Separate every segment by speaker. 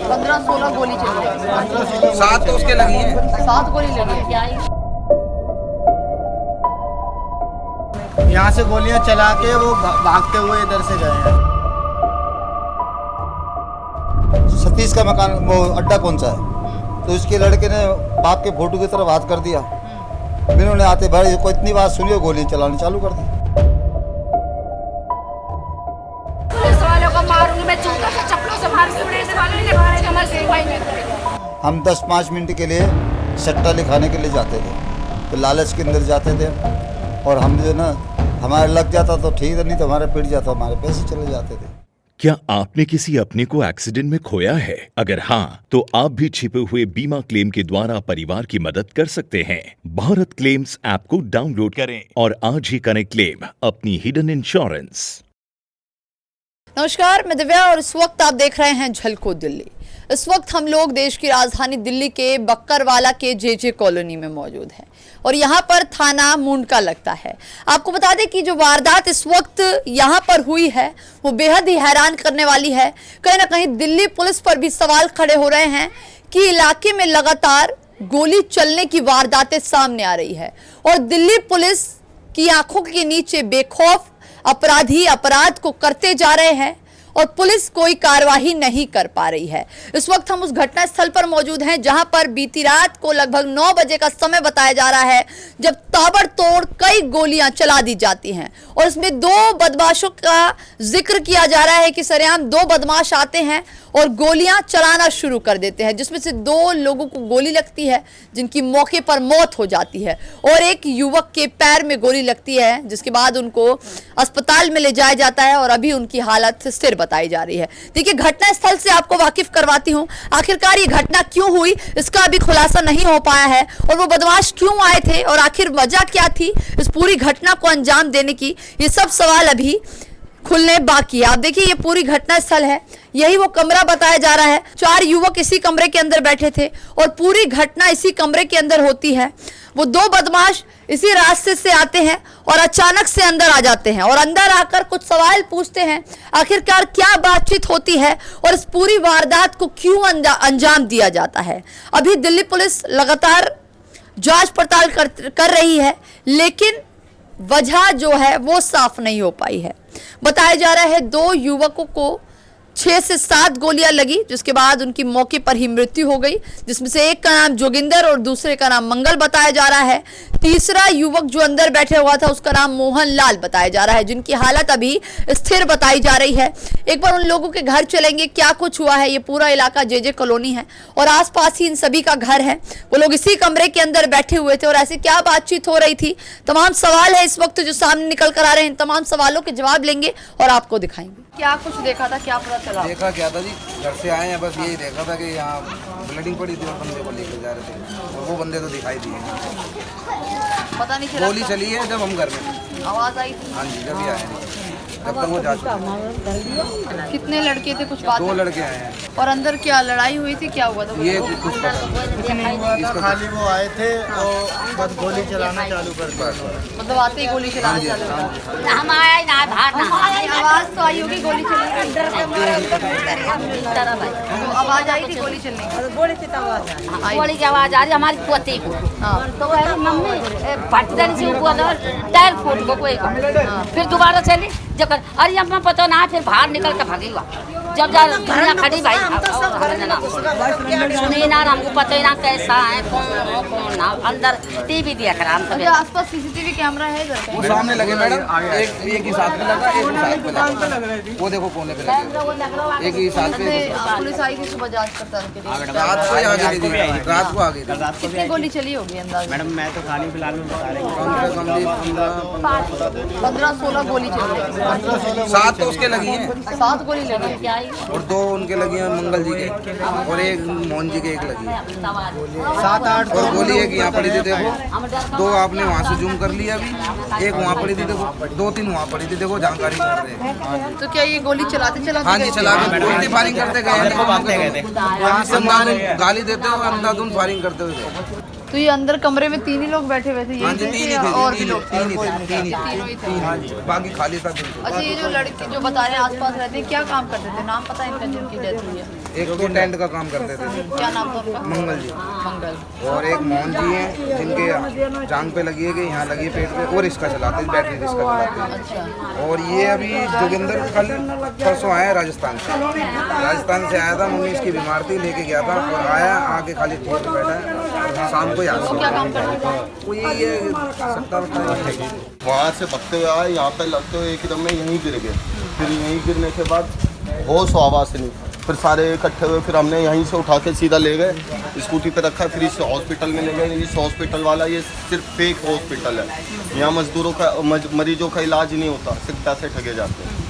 Speaker 1: 15-16 गोली चली है।
Speaker 2: 7 तो उसके लगी है।
Speaker 1: 7 गोली लगी है।
Speaker 3: यहाँ से गोलियां चला के वो भागते हुए इधर से गए हैं।
Speaker 4: सतीश का मकान वो अड्डा कौन सा है, तो इसके लड़के ने बाप के फोटो की तरफ हाथ कर दिया। इन्होंने आते भाई को इतनी बात सुनिए, गोली चलानी चालू कर दी।
Speaker 5: पुलिस वालों को मारूंगी मैं, जूता से चप्पलों से मार पुलिस वालों ने मारेगा, मैं सुनवाई नहीं करेगा।
Speaker 4: हम 10-5 मिनट के लिए सट्टा लिखाने के लिए जाते थे, तो लालच के अंदर जाते थे, और हम जो ना हमारे लग जाता तो ठीक है, नहीं तो हमारे पिट जाता, हमारे पैसे चले जाते थे।
Speaker 6: क्या आपने किसी अपने को एक्सीडेंट में खोया है? अगर हाँ, तो आप भी छिपे हुए बीमा क्लेम के द्वारा परिवार की मदद कर सकते हैं। भारत क्लेम्स ऐप को डाउनलोड करें और आज ही करें क्लेम अपनी हिडन इंश्योरेंस।
Speaker 1: नमस्कार, मैं दिव्या और इस वक्त आप देख रहे हैं झलको दिल्ली। इस वक्त हम लोग देश की राजधानी दिल्ली के बक्करवाला के जे कॉलोनी में मौजूद हैं और यहाँ पर थाना मुंडका लगता है। आपको बता दें कि जो वारदात इस वक्त यहाँ पर हुई है वो बेहद ही हैरान करने वाली है। कहीं ना कहीं दिल्ली पुलिस पर भी सवाल खड़े हो रहे हैं कि इलाके में लगातार गोली चलने की वारदातें सामने आ रही है और दिल्ली पुलिस की आंखों के नीचे बेखौफ अपराधी अपराध को करते जा रहे हैं और पुलिस कोई कार्रवाई नहीं कर पा रही है। इस वक्त हम उस घटना स्थल पर मौजूद हैं जहां पर बीती रात को लगभग 9 बजे का समय बताया जा रहा है जब ताबड़तोड़ कई गोलियां चला दी जाती हैं और इसमें 2 बदमाशों का जिक्र किया जा रहा है कि सरेआम 2 बदमाश आते हैं और गोलियां चलाना शुरू कर देते हैं, जिसमें से 2 लोगों को गोली लगती है जिनकी मौके पर मौत हो जाती है और एक युवक के पैर में गोली लगती है, जिसके बाद उनको अस्पताल में ले जाया जाता है और अभी उनकी हालत स्थिर बताई जा रही है। देखिए, घटना स्थल से आपको वाकिफ करवाती हूँ। आखिरकार ये घटना क्यों हुई इसका अभी खुलासा नहीं हो पाया है और वो बदमाश क्यों आए थे और आखिर वजह क्या थी इस पूरी घटना को अंजाम देने की, ये सब सवाल अभी खुलने बाकी है। आप देखिए, ये पूरी घटना स्थल है, यही वो कमरा बताया जा रहा है। 4 युवक इसी कमरे के अंदर बैठे थे और पूरी घटना इसी कमरे के अंदर होती है। वो 2 बदमाश इसी रास्ते से आते हैं और अचानक से अंदर आ जाते हैं और अंदर आकर कुछ सवाल पूछते हैं, आखिरकार क्या बातचीत होती है और इस पूरी वारदात को क्यों अंजाम दिया जाता है। अभी दिल्ली पुलिस लगातार जांच पड़ताल कर रही है, लेकिन वजह जो है वो साफ नहीं हो पाई है। बताया जा रहा है 2 युवकों को 6 से 7 गोलियां लगी, जिसके बाद उनकी मौके पर ही मृत्यु हो गई, जिसमें से एक का नाम जोगिंदर और दूसरे का नाम मंगल बताया जा रहा है। तीसरा युवक जो अंदर बैठे हुआ था उसका नाम मोहन लाल बताया जा रहा है, जिनकी हालत अभी स्थिर बताई जा रही है। एक बार उन लोगों के घर चलेंगे, क्या कुछ हुआ है। ये पूरा इलाका जे कॉलोनी है और आसपास ही इन सभी का घर है। वो लोग इसी कमरे के अंदर बैठे हुए थे और ऐसे क्या बातचीत हो रही थी, तमाम सवाल है इस वक्त जो सामने निकल कर आ रहे हैं। तमाम सवालों के जवाब लेंगे और आपको दिखाएंगे क्या कुछ देखा था, क्या पता चला।
Speaker 2: देखा क्या था जी, घर से आए हैं, बस यही देखा था कि यहाँ ब्लीडिंग पड़ी थी और बंदे को लेकर जा रहे थे और वो बंदे तो दिखाई दिए,
Speaker 1: पता नहीं चला।
Speaker 2: गोली चली है जब हम घर में,
Speaker 1: आवाज आई थी।
Speaker 2: हाँ जी, जब ही आए हैं, तब तक वो जा चुके।
Speaker 1: कितने लड़के थे, कुछ बात
Speaker 2: 2 लड़के आए हैं
Speaker 1: और अंदर क्या लड़ाई हुई थी, क्या हुआ था?
Speaker 2: ये कुछ पता
Speaker 3: नहीं हुआ था, खाली वो आए थे और बस गोली चलाना चालू कर दिया।
Speaker 1: मतलब आते ही गोली चलाना चालू कर दिया।
Speaker 5: हम आए ना बाहर ना,
Speaker 1: आवाज तो आई होगी गोली चलने की। आवाज आई थी गोली चलने की?
Speaker 5: गोली की आवाज आ रही हमारी पोती को, तो वह मम्मी फटदन से हुआ था, टायर फूट को कोई को, फिर दोबारा चली जब अरे अम्मा पता ना, फिर बाहर निकल के भागी हुआ। जब जा दुनिया खड़ी भाई सुनी ना, हमको पता ही ना कैसा है, कौन हो कौन ना। अंदर टीवी देख रहा हम।
Speaker 1: आसपास सीसीटीवी कैमरा है इधर?
Speaker 2: वो सामने लगे मैडम, एक ही साथ में लगा, एक ही साथ में लगा, वो देखो कोने पे लगे, एक ही साथ पे।
Speaker 1: पुलिस आई थी सुबह जांच पड़ताल के लिए?
Speaker 2: रात को आ गई थी, रात को आ गई थी।
Speaker 1: कितनी गोली चली होगी अंदाज?
Speaker 3: मैडम मैं तो खाली फिलहाल में बता रही हूँ,
Speaker 1: 15-16 गोली चली है।
Speaker 2: 7 तो उसके लगी है।
Speaker 1: 7 गोली लगी क्या?
Speaker 2: और 2 उनके लगी हैं मंगल जी के और एक मोहन जी के एक लगी है।
Speaker 3: 7-8
Speaker 2: और गोली एक यहाँ पड़ी थी देखो, 2 आपने वहाँ से जूम कर लिया अभी, एक वहाँ पड़ी थी देखो, 2-3 वहाँ पड़ी थी देखो, जानकारी कर रहे हैं।
Speaker 1: तो क्या ये गोली चलाते चलाते?
Speaker 2: हाँ जी, चला के उल्टी फायरिंग करते गए, यहाँ से गाली देते हुए अंधाधुंध फायरिंग करते हुए।
Speaker 1: तो ये अंदर कमरे में 3 ही लोग बैठे हुए थे?
Speaker 2: हाँ जी, 3 ही थे,
Speaker 1: और भी लोग?
Speaker 2: 3 ही थे, बाकी खाली था।
Speaker 1: अच्छा, ये जो लड़के जो बता रहे हैं आसपास रहते हैं, क्या काम करते थे, नाम पता है इनका जिनकी डेथ हुई है?
Speaker 2: एक तो टेंट का काम करते थे।
Speaker 1: क्या नाम था उनका?
Speaker 2: मंगल जी।
Speaker 1: मंगल।
Speaker 2: और एक मोहन जी हैं जिनके जांग पे लगी है कि यहाँ लगी है पेट पे, और रिक्शा चलाते हैं, बैटरी रिक्शा चलाते हैं।
Speaker 1: अच्छा।
Speaker 2: और ये अभी जोगिंदर कल परसों आया राजस्थान से। राजस्थान से आया था, मम्मी इसकी बीमार थी, लेके गया था और आया, आके खाली ठीक पे बैठा है। शाम को यहाँ
Speaker 1: क्या काम करता था?
Speaker 2: वो ये सत्ता
Speaker 7: वहाँ से भगते हुए आए, यहाँ पे लगते हुए एकदम में यहीं गिर गए। फिर यहीं गिरने के बाद होश आवाज़ नहीं, फिर सारे इकट्ठे हुए, फिर हमने यहीं से उठा के सीधा ले गए, स्कूटी पे रखा, फिर इस हॉस्पिटल में ले गए। इस हॉस्पिटल वाला ये सिर्फ फेक हॉस्पिटल है, यहाँ मजदूरों का मरीजों का इलाज नहीं होता, सिर्फ पैसे ठगे जाते हैं।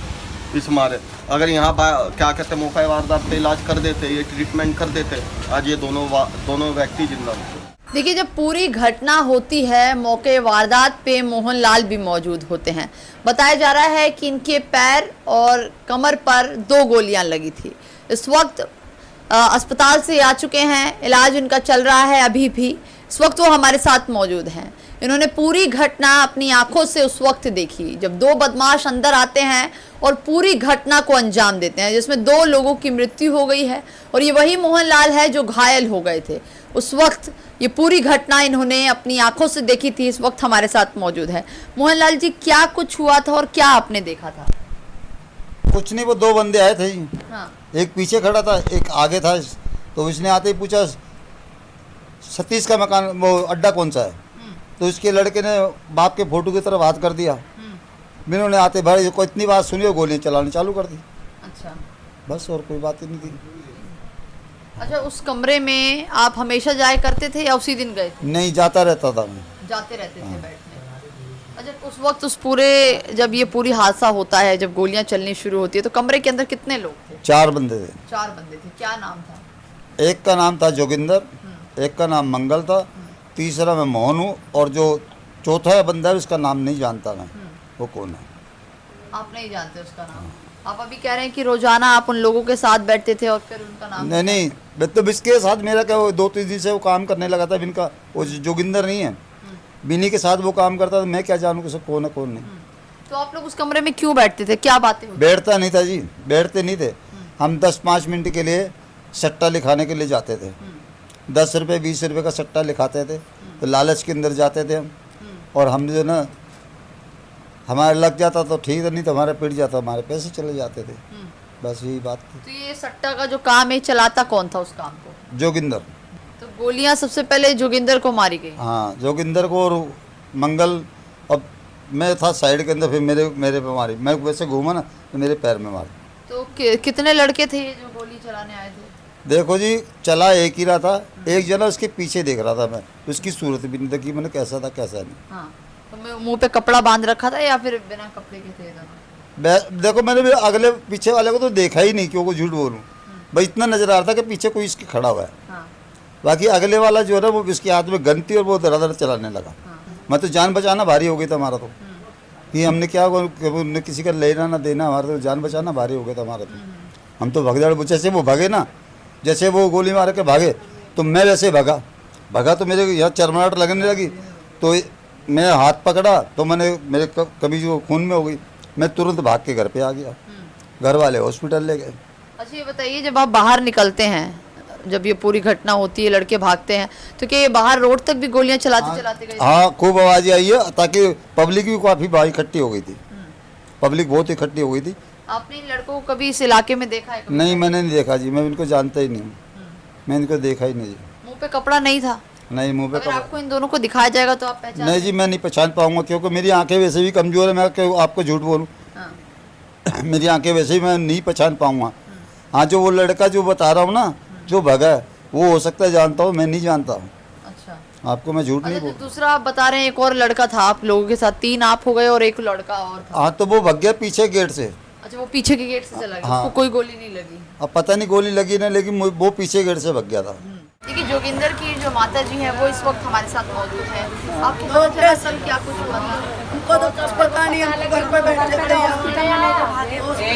Speaker 7: इस मारे अगर यहाँ क्या कहते हैं मौका वारदात पे इलाज कर देते, ये ट्रीटमेंट कर देते, आज ये दोनों व्यक्ति जिंदा होते।
Speaker 1: देखिए, जब पूरी घटना होती है, मौके वारदात पे मोहनलाल भी मौजूद होते हैं। बताया जा रहा है कि इनके पैर और कमर पर 2 गोलियां लगी थी। इस वक्त अस्पताल से आ चुके हैं, इलाज उनका चल रहा है अभी भी। इस वक्त वो हमारे साथ मौजूद हैं। इन्होंने पूरी घटना अपनी आंखों से उस वक्त देखी जब 2 बदमाश अंदर आते हैं और पूरी घटना को अंजाम देते हैं, जिसमें 2 लोगों की मृत्यु हो गई है और ये वही मोहनलाल है जो घायल हो गए थे। उस वक्त ये पूरी घटना इन्होंने अपनी आंखों से देखी थी। इस वक्त हमारे साथ मौजूद है। मोहनलाल जी, क्या कुछ हुआ था और क्या आपने देखा था?
Speaker 4: कुछ नहीं, वो 2 बंदे आए थे जी।
Speaker 1: हाँ।
Speaker 4: एक पीछे खड़ा था, एक आगे था। तो उसने आते ही पूछा सतीश का मकान वो अड्डा कौन सा है। तो इसके लड़के ने बाप के फोटो की तरफ हाथ कर दिया। इन्होंने आते भाई को इतनी बात सुनी और गोलियां चलानी चालू कर दी।
Speaker 1: अच्छा।
Speaker 4: बस और कोई बात ही नहीं थी।
Speaker 1: अच्छा, उस कमरे में आप हमेशा जाया करते थे या उसी दिन गए थे?
Speaker 4: नहीं, जाता रहता था मैं।
Speaker 1: जाते रहते थे बैठने। अच्छा, उस वक्त उस पूरे जब ये पूरी हादसा होता है, जब गोलियां चलनी शुरू होती है, तो कमरे के अंदर कितने लोग थे?
Speaker 4: 4 बंदे थे।
Speaker 1: 4 बंदे थे। क्या नाम था?
Speaker 4: एक का नाम था जोगिंदर, एक का नाम मंगल था, तीसरा मैं मोहन हूँ, और जो चौथा बंदा है उसका नाम नहीं जानता मैं, वो कौन है।
Speaker 1: आप नहीं जानते उसका नाम? आप अभी कह रहे हैं कि रोजाना आप उन लोगों के साथ बैठते थे और फिर उनका नाम?
Speaker 4: नहीं, मतलब इसके साथ मेरा क्या, वो 2-3 दिन से वो काम करने लगा था। इनका वो जोगिंदर नहीं है, बिनी के साथ वो काम करता था। मैं क्या जानूँ कि सब कौन है कौन नहीं।
Speaker 1: तो आप लोग उस कमरे में क्यों बैठते थे? क्या बातें होती?
Speaker 4: बैठता नहीं था जी, बैठते नहीं थे हम। 10-5 मिनट के लिए सट्टा लिखाने के लिए जाते थे। 10 रुपये 20 रुपये का सट्टा लिखाते थे, तो लालच के अंदर जाते थे हम। और हम जो ना, हमारे लग जाता तो ठीक है, नहीं तो हमारा पिट जाता, हमारे पैसे चले जाते थे। बस यही बात थी।
Speaker 1: तो ये सट्टा का जो काम है, चलाता कौन था उस काम को?
Speaker 4: जोगिंदर।
Speaker 1: तो गोलियां सबसे पहले जोगिंदर को मारी गई?
Speaker 4: हाँ, जोगिंदर को और मंगल। अब मैं था साइड के अंदर, फिर मेरे पे मारी। मैं वैसे घूमा ना तो मेरे पैर में मारी।
Speaker 1: तो कितने लड़के थे ये जो गोली चलाने आए थे?
Speaker 4: देखो जी, चला एक ही रहा था। एक जना उसके पीछे देख रहा था मैं, उसकी सूरत भी नहीं देखी मैंने, कैसा था कैसा नहीं।
Speaker 1: हाँ। तो मुंह पे कपड़ा बांध रखा था या फिर बिना कपड़े के थे दोनों?
Speaker 4: देखो, मैंने भी अगले पीछे वाले को तो देखा ही नहीं, क्योंकि झूठ बोलूं भाई, इतना नजर आ रहा था कि पीछे कोई इसके खड़ा हुआ है।
Speaker 1: हाँ।
Speaker 4: बाकी अगले वाला जो है ना, वो इसके हाथ में गन थी और वो दरा चलाने लगा। मैं तो जान बचाना भारी हो गई था हमारा तो, कि हमने क्या उन्हें किसी का लेना ना देना, हमारा तो जान बचाना भारी हो गया था हमारा तो। हम तो भगदड़, जैसे वो भागे ना, जैसे वो गोली मार के भागे तो मैं वैसे भागा तो मेरे यहाँ चरमराहट लगने लगी। तो मैं हाथ पकड़ा तो मेरे कभी जो खून में हो गई, मैं तुरंत भाग के घर पे आ गया। घर वाले हॉस्पिटल ले गए।
Speaker 1: अच्छा, ये बताइए, जब आप बाहर निकलते हैं, जब ये पूरी घटना होती है, लड़के भागते हैं, तो क्या ये बाहर रोड तक भी गोलियां चलाते गए?
Speaker 4: हाँ, खूब आवाज़ आई है, ताकि पब्लिक भी काफ़ी बाहर इकट्ठी हो गई थी। पब्लिक बहुत इकट्ठी हो गई थी।
Speaker 1: आपने इन लड़कों को कभी इस इलाके में देखा है?
Speaker 4: नहीं, मैंने नहीं देखा जी, मैं इनको जानता ही नहीं हूँ, मैं इनको देखा ही नहीं जी।
Speaker 1: मुंह पे कपड़ा नहीं था?
Speaker 4: नहीं, मुंह पे
Speaker 1: अगर आपको इन दोनों को दिखाया जाएगा तो आप पहचान?
Speaker 4: नहीं जी, मैं नहीं पहचान पाऊंगा, क्योंकि मेरी आंखें वैसे भी कमज़ोर है। मैं आपको झूठ बोलूँ, मेरी आंखें वैसे ही मैं नहीं पहचान पाऊंगा। हाँ, जो वो लड़का जो बता रहा हूँ ना, जो भगा है, वो हो सकता है जानता हूँ, मैं नहीं जानता हूँ।
Speaker 1: अच्छा,
Speaker 4: आपको मैं झूठ नहीं बोल।
Speaker 1: दूसरा आप बता रहे हैं एक और लड़का था आप लोगों के साथ, 3 आप हो गए और एक लड़का और था।
Speaker 4: हाँ, तो वो भग गया पीछे गेट से।
Speaker 1: अच्छा, वो पीछे के गेट से चला गया?
Speaker 4: हाँ।
Speaker 1: उसको कोई गोली नहीं लगी?
Speaker 4: अब पता नहीं गोली लगी ना, लेकिन वो पीछे गेट से भग गया था।
Speaker 1: देखिए, जोगिंदर की जो माता जी हैं वो इस वक्त हमारे साथ मौजूद है। आपको पता चला सर क्या कुछ हुआ था?
Speaker 8: हमको तो कुछ पता नहीं, हम घर पे बैठे थे।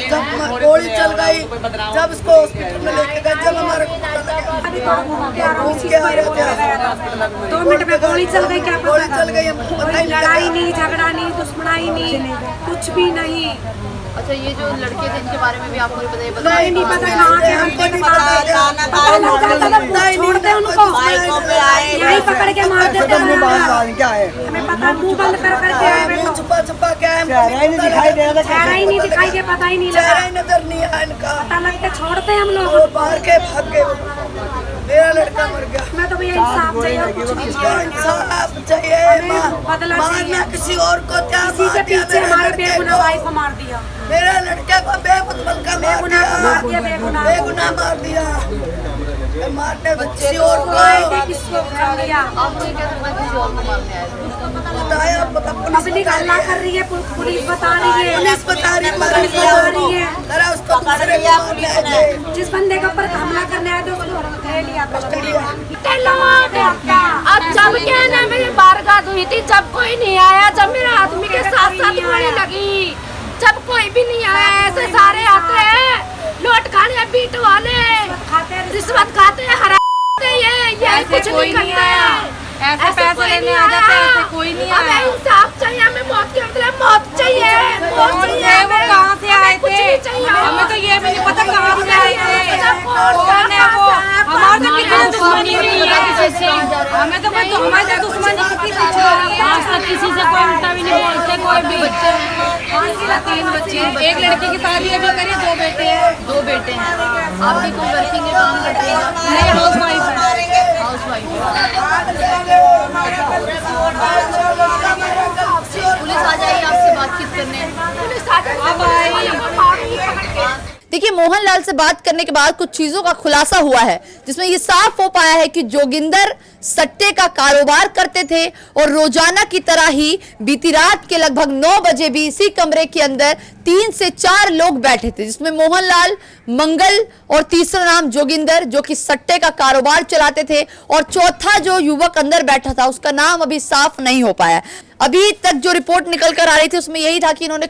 Speaker 8: जब गोली चल गई, जब इसको हॉस्पिटल में लेके गए, जब हमारे को पता लगा
Speaker 9: 2 मिनट में गोली चल गई, क्या
Speaker 8: गोली चल गई, हमको पता ही
Speaker 9: लड़ाई नहीं, झगड़ा नहीं, दुश्मनाई नहीं, कुछ भी नहीं।
Speaker 1: अच्छा, ये जो लड़के थे इनके बारे में भी आपको पता है?
Speaker 8: नहीं पता, हमको नहीं पता, छोड़ते उनको यहीं पकड़ के मार देते हैं।
Speaker 3: क्या है
Speaker 8: हमें पता, मुंह बंद कर करके आए हैं, तो
Speaker 2: छुपा छुपा क्या है,
Speaker 3: चेहरा ही नहीं दिखाई दे रहा,
Speaker 8: चेहरा ही नहीं दिखाई दे, पता ही नहीं
Speaker 2: चेहरा
Speaker 8: लगा,
Speaker 2: ही नजर नहीं आया इनका।
Speaker 8: पता लगते छोड़ते हम लोग।
Speaker 2: वो बाहर के भाग गए, मेरा लड़का मर गया।
Speaker 8: मैं तो भैया इंसाफ चाहिए और कुछ नहीं चाहिए।
Speaker 2: इंसाफ चाहिए,
Speaker 8: बदला
Speaker 2: मारना
Speaker 8: चाहिए।
Speaker 2: किसी और को क्या,
Speaker 8: किसी के पीछे हमारे बेगुनाह भाई को मार दिया,
Speaker 2: मेरा लड़के को बेगुनाह का मार
Speaker 8: बेगुनाह को मार
Speaker 2: दिया,
Speaker 8: दिया, बेगुनाह
Speaker 2: बेगुनाह मार दिया, मारने किसी और को
Speaker 8: किसको कर दिया।
Speaker 1: आपको ये क्या समझ किसी और को मारने आए थे?
Speaker 2: बताया, पता पुलिस
Speaker 8: पब्लिक हल्ला कर रही है, पुलिस बता रही है,
Speaker 2: पुलिस बता रही है,
Speaker 8: पुलिस बता रही है।
Speaker 2: अरे उसको दूसरे को मारने आए थे।
Speaker 8: जिस बंदे के ऊपर हमला करने आए थे उसको ले लिया।
Speaker 5: अब जब क्या है ना, मेरी बारगात हुई थी, जब कोई नहीं आया, जब मेरे आदमी के साथ साथ गोली लगी, जब कोई भी नहीं आया, ऐसे सारे आते हैं लौट खाने बीट वाले, रिश्वत खाते हैं, हराते हैं, ये कुछ नहीं करते हैं, ऐसे पैसे लेने आ जाते हैं, ऐसे कोई नहीं आया। हमें इंसाफ चाहिए, हमें मौत के बदले मौत चाहिए, मौत चाहिए। वो कहाँ से आए थे? हमें तो ये भी नहीं पता कहाँ से आए थे, कौन है वो, हमारे तो किसी से दुश्मनी भी नहीं है, हमें तो कोई हमारे दुश्मनी किसी से नहीं है, आज तक किसी से कोई उल्टा भी नहीं बोलते, कोई भी। बच्चे 3 बच्चे, एक लड़की की शादी अभी करी, 2 बेटे हैं, 2 बेटे हैं।
Speaker 1: आप भी कोई वर्किंग में काम करते हैं?
Speaker 5: नहीं, हाउस वाइफ है,
Speaker 1: हाउस वाइफ। पुलिस आ जाएगी आपसे बातचीत करने?
Speaker 5: पुलिस आ जाएगी।
Speaker 1: देखिए, मोहनलाल से बात करने के बाद कुछ चीजों का खुलासा हुआ है, जिसमें ये साफ हो पाया है कि जोगिंदर सट्टे का कारोबार करते थे और रोजाना की तरह ही बीती रात के लगभग 9 बजे भी इसी कमरे के अंदर 3 से 4 लोग बैठे थे, जिसमें मोहनलाल, मंगल और तीसरा नाम जोगिंदर, जो कि सट्टे का कारोबार चलाते थे, और चौथा जो युवक अंदर बैठा था उसका नाम अभी साफ नहीं हो पाया। अभी तक जो रिपोर्ट निकल कर आ रही थी उसमें यही था कि इन्होंने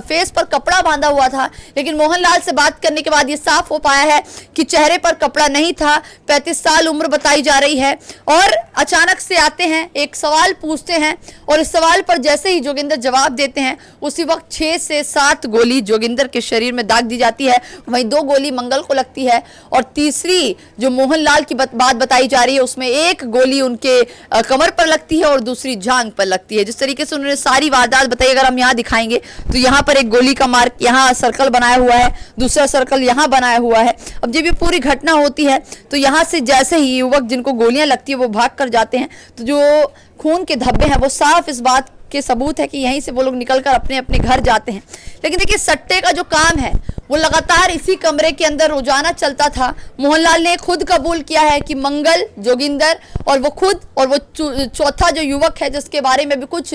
Speaker 1: फेस पर कपड़ा बांधा हुआ था, लेकिन मोहनलाल से बात करने के बाद ये साफ हो पाया है कि चेहरे पर कपड़ा नहीं था। 35 साल उम्र बताई जा रही है, और अचानक से आते हैं, एक सवाल पूछते हैं, और इस सवाल पर जैसे ही जोगिंदर जवाब देते हैं उसी वक्त 6 से 7 गोली जोगिंदर के शरीर में दाग दी जाती है। वहीं 2 गोली मंगल को लगती है, और तीसरी जो मोहनलाल की बात बताई जा रही है उसमें 1 गोली उनके कमर पर लगती है और दूसरी जांघ पर लगती है। जिस तरीके से उन्होंने सारी वारदात बताई, अगर हम यहाँ दिखाएंगे तो यहाँ पर एक गोली का मार्क, यहाँ सर्कल बनाया हुआ है, दूसरा सर्कल यहाँ बनाया हुआ है। अब जब ये पूरी घटना होती है तो यहाँ से जैसे ही युवक जिनको गोलियां लगती है वो भाग कर जाते हैं, तो जो खून के धब्बे हैं वो साफ इस बात के सबूत है कि यहीं से वो लोग निकलकर अपने अपने घर जाते हैं। लेकिन देखिए, सट्टे का जो काम है वो लगातार इसी कमरे के अंदर रोजाना चलता था। मोहनलाल ने खुद कबूल किया है कि मंगल, जोगिंदर और वो खुद और वो चौथा जो युवक है जिसके बारे में भी कुछ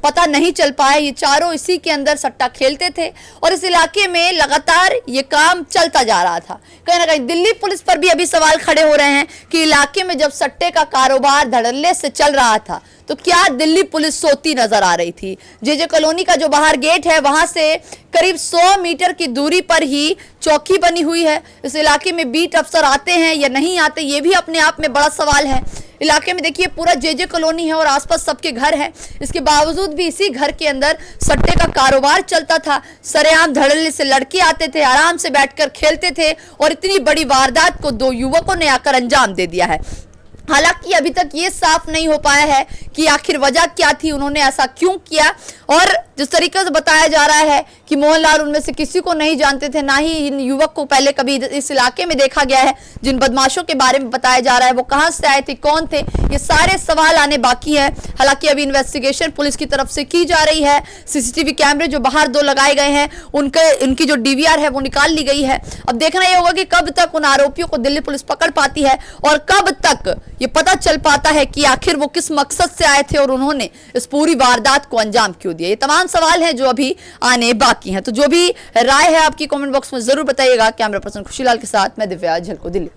Speaker 1: पता नहीं चल पाया, ये चारों इसी के अंदर सट्टा खेलते थे और इस इलाके में लगातार ये काम चलता जा रहा था। कहीं ना कहीं दिल्ली पुलिस पर भी अभी सवाल खड़े हो रहे हैं कि इलाके में जब सट्टे का कारोबार धड़ल्ले से चल रहा था तो क्या दिल्ली पुलिस सोती नजर आ रही थी? जे कॉलोनी का जो बाहर गेट है वहां से करीब 100 मीटर की दूरी पर ही चौकी बनी हुई है। इस इलाके में बीट अफसर आते हैं या नहीं आते, ये भी अपने आप में बड़ा सवाल है। इलाके में देखिए पूरा जे कॉलोनी है और आसपास सबके घर हैं, इसके बावजूद भी इसी घर के अंदर सट्टे का कारोबार चलता था। सरेआम धड़ल्ले से लड़के आते थे, आराम से बैठकर खेलते थे, और इतनी बड़ी वारदात को 2 युवकों ने आकर अंजाम दे दिया है। हालांकि अभी तक ये साफ नहीं हो पाया है कि आखिर वजह क्या थी, उन्होंने ऐसा क्यों किया। और जिस तरीके से बताया जा रहा है कि मोहनलाल उनमें से किसी को नहीं जानते थे, ना ही इन युवक को पहले कभी इस इलाके में देखा गया है। जिन बदमाशों के बारे में बताया जा रहा है वो कहां से आए थे, कौन थे, ये सारे सवाल आने बाकी है। हालांकि अभी इन्वेस्टिगेशन पुलिस की तरफ से की जा रही है। सीसीटीवी कैमरे जो बाहर 2 लगाए गए हैं उनकी जो डीवीआर है वो निकाल ली गई है। अब देखना यह होगा कि कब तक उन आरोपियों को दिल्ली पुलिस पकड़ पाती है और कब तक ये पता चल पाता है कि आखिर वो किस मकसद से आए थे और उन्होंने इस पूरी वारदात को अंजाम क्यों दिया। ये तमाम सवाल हैं जो अभी आने बाकी हैं। तो जो भी राय है आपकी कमेंट बॉक्स में जरूर बताइएगा। कैमरा पर्सन खुशीलाल के साथ मैं दिव्या झलको, दिल्ली।